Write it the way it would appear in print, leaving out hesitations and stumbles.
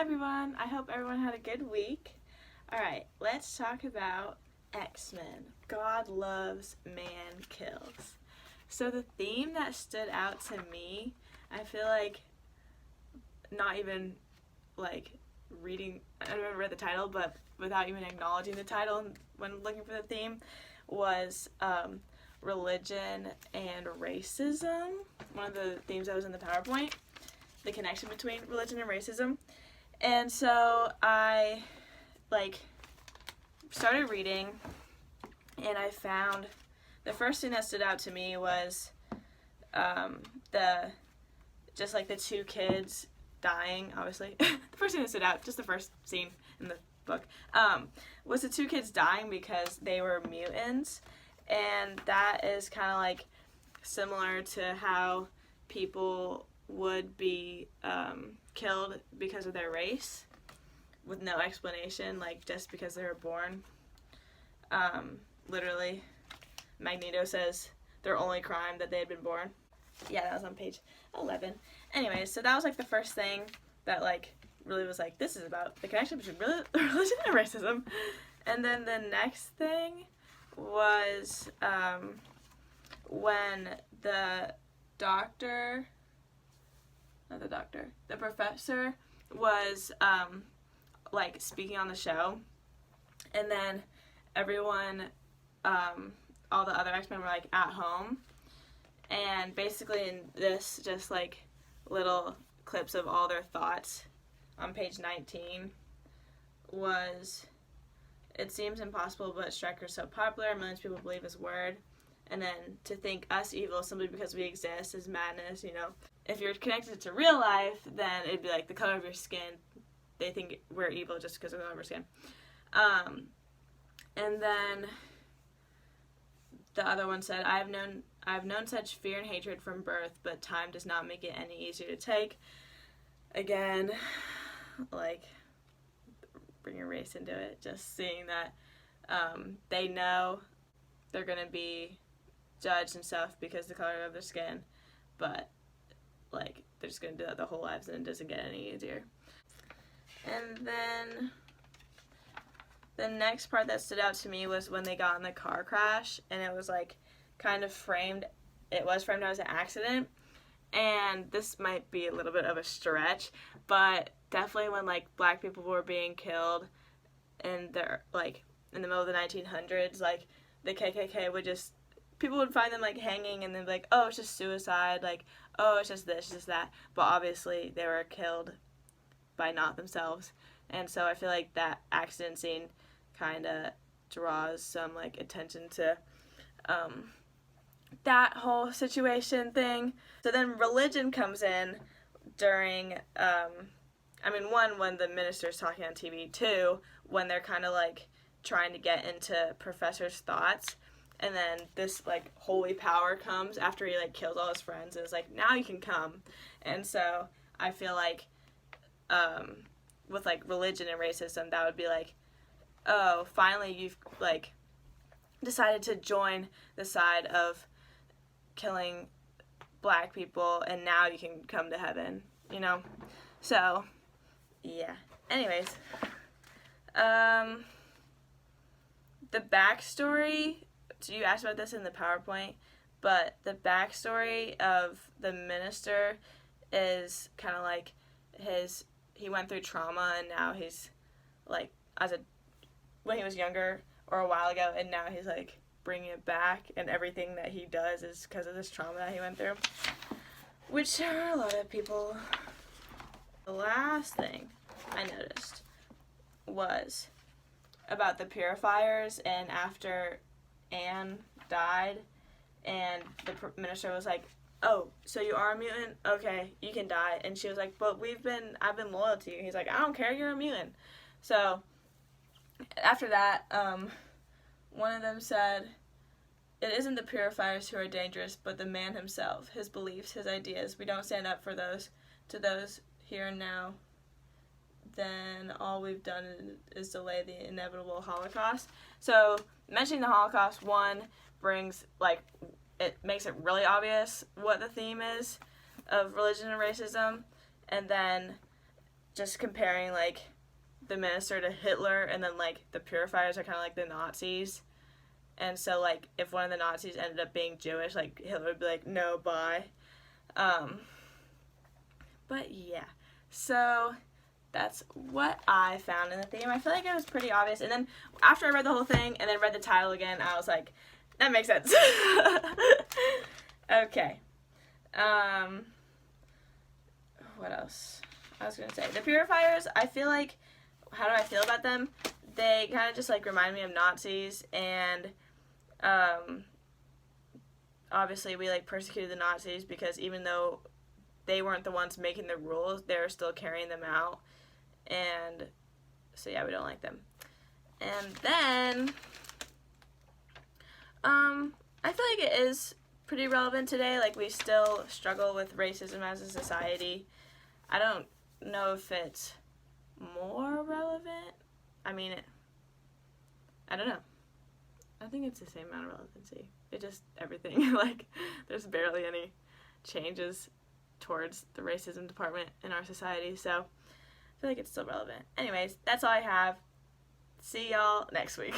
everyone, I hope everyone had a good week. Alright, let's talk about X-Men. God loves, man kills. So the theme that stood out to me, I feel like, not even reading, I never read the title, but without even acknowledging the title when looking for the theme, was religion and racism. One of the themes that was in the PowerPoint, the connection between religion and racism. And so I started reading, and I found the first thing that stood out to me was the two kids dying, obviously. The first thing that stood out, just the first scene in the book, was the two kids dying because they were mutants. And that is kind of like similar to how people would be killed because of their race with no explanation, like just because they were born. Literally, Magneto says their only crime that they had been born. Yeah, that was on page 11. Anyways, so that was like the first thing that really was like, this is about the connection between religion and racism. And then the next thing was when the professor was speaking on the show, and then everyone, all the other X-Men were at home, and basically in this just little clips of all their thoughts on page 19 was, it seems impossible, but Stryker's so popular, millions of people believe his word. And then to think us evil simply because we exist is madness, you know. If you're connected to real life, then it'd be like the color of your skin. They think we're evil just because of the color of our skin. And then the other one said, I've known such fear and hatred from birth, but time does not make it any easier to take. Again, bringing race into it, just seeing that they know they're going to be judged and stuff because of the color of their skin, but they're just going to do that their whole lives, and it doesn't get any easier. And then the next part that stood out to me was when they got in the car crash, and it was kind of framed as an accident. And this might be a little bit of a stretch, but definitely when black people were being killed in the in the middle of the 1900s, the KKK would just, people would find them hanging, and then be oh, it's just suicide, oh, it's just this, just that, but obviously they were killed by not themselves. And so I feel like that accident scene kind of draws some attention to that whole situation thing. So then religion comes in during, one, when the minister's talking on TV, two, when they're kind of trying to get into Professor's thoughts, and then this holy power comes after he kills all his friends, and it's now you can come. And so I feel with religion and racism, that would be oh, finally you've decided to join the side of killing black people, and now you can come to heaven, you know? So yeah, anyways, the backstory, so you asked about this in the PowerPoint, but the backstory of the minister is kind of he went through trauma, and now he's when he was younger or a while ago, and now he's bringing it back, and everything that he does is because of this trauma that he went through, which are a lot of people. The last thing I noticed was about the purifiers, and after Anne died, and the minister was oh, so you are a mutant? Okay, you can die. And she was but I've been loyal to you. He's I don't care, you're a mutant. So after that, one of them said, it isn't the purifiers who are dangerous, but the man himself, his beliefs, his ideas. We don't stand up for those here and now. Then all we've done is delay the inevitable Holocaust. So mentioning the Holocaust, one, brings it makes it really obvious what the theme is of religion and racism, and then just comparing, like, the minister to Hitler, and then, like, the purifiers are kind of like the Nazis. And so, like, if one of the Nazis ended up being Jewish, like, Hitler would be like, no, bye. But yeah, so that's what I found in the theme. I feel like it was pretty obvious. And then after I read the whole thing and then read the title again, I was like, that makes sense. Okay. What else? I was going to say, the purifiers, I feel like, how do I feel about them? They kind of just, like, remind me of Nazis, and obviously we, like, persecuted the Nazis because even though they weren't the ones making the rules, they were still carrying them out, and so yeah, we don't like them. And then I feel like it is pretty relevant today. Like, we still struggle with racism as a society. I don't know if it's more relevant. I mean, I don't know. I think it's the same amount of relevancy. It just, everything, like, there's barely any changes towards the racism department in our society, so I feel like it's still relevant. Anyways, that's all I have. See y'all next week.